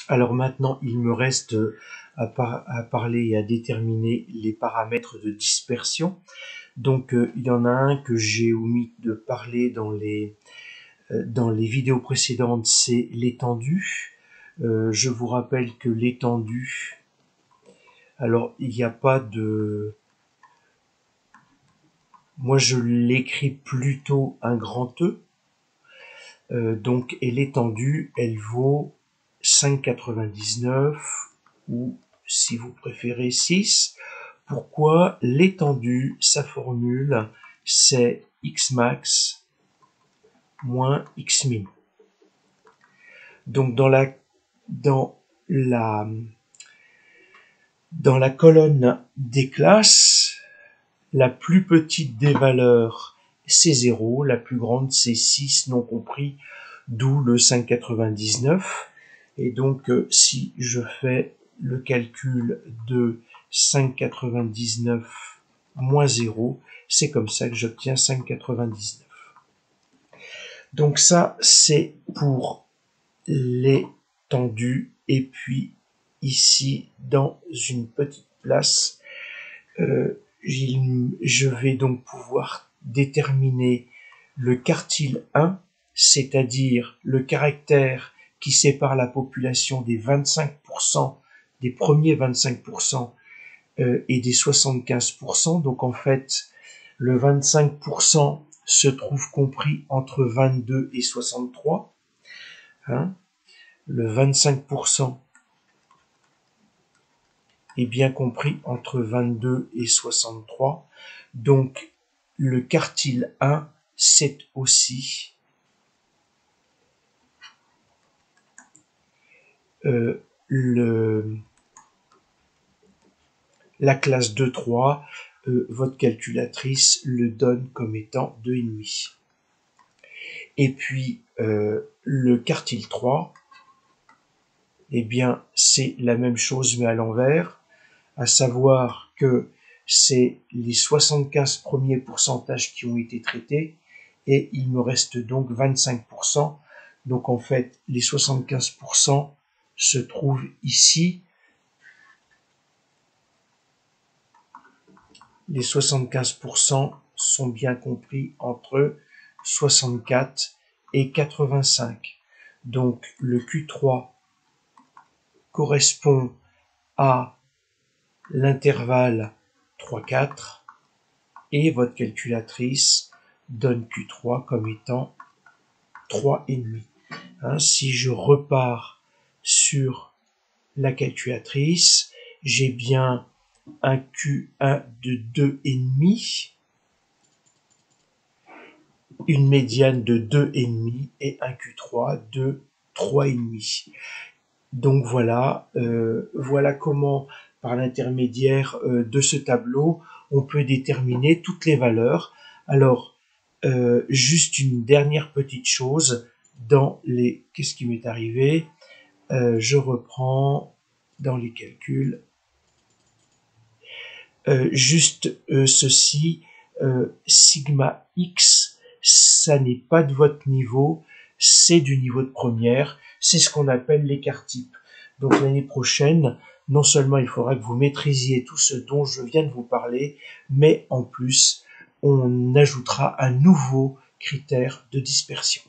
Alors maintenant, il me reste à parler et à déterminer les paramètres de dispersion. Donc, il y en a un que j'ai omis de parler dans les vidéos précédentes, c'est l'étendue. Je vous rappelle que l'étendue, alors il n'y a pas de... Moi, je l'écris plutôt un grand E. Donc, et l'étendue, elle vaut 5,99 ou, si vous préférez, 6. Pourquoi? L'étendue, sa formule, c'est xmax moins xmin. Donc, dans la colonne des classes, la plus petite des valeurs, c'est 0, la plus grande, c'est 6 non compris, d'où le 5,99. Et donc, si je fais le calcul de 5,99 moins 0, c'est comme ça que j'obtiens 5,99. Donc ça, c'est pour l'étendue. Et puis, ici, dans une petite place, je vais donc pouvoir déterminer le quartile 1, c'est-à-dire le caractère qui sépare la population des 25%, des premiers 25% et des 75%. Donc en fait, le 25% se trouve compris entre 22 et 63. Le 25% est bien compris entre 22 et 63. Donc, le quartile 1, c'est aussi la classe 2,3. Votre calculatrice le donne comme étant 2,5. Et puis, le quartile 3, eh bien, c'est la même chose mais à l'envers, à savoir que c'est les 75 premiers pourcentages qui ont été traités et il me reste donc 25%. Donc en fait, les 75% se trouvent ici. Les 75% sont bien compris entre 64 et 85. Donc le Q3 correspond à l'intervalle 3-4 et votre calculatrice donne Q3 comme étant 3,5. Si je repars sur la calculatrice, j'ai bien un Q1 de 2,5, une médiane de 2,5 et un Q3 de 3,5. Donc voilà, voilà comment, par l'intermédiaire de ce tableau, on peut déterminer toutes les valeurs. Alors, juste une dernière petite chose, qu'est-ce qui m'est arrivé? Je reprends dans les calculs. Juste ceci, sigma x, ça n'est pas de votre niveau, c'est du niveau de première, c'est ce qu'on appelle l'écart type. Donc l'année prochaine, non seulement il faudra que vous maîtrisiez tout ce dont je viens de vous parler, mais en plus, on ajoutera un nouveau critère de dispersion.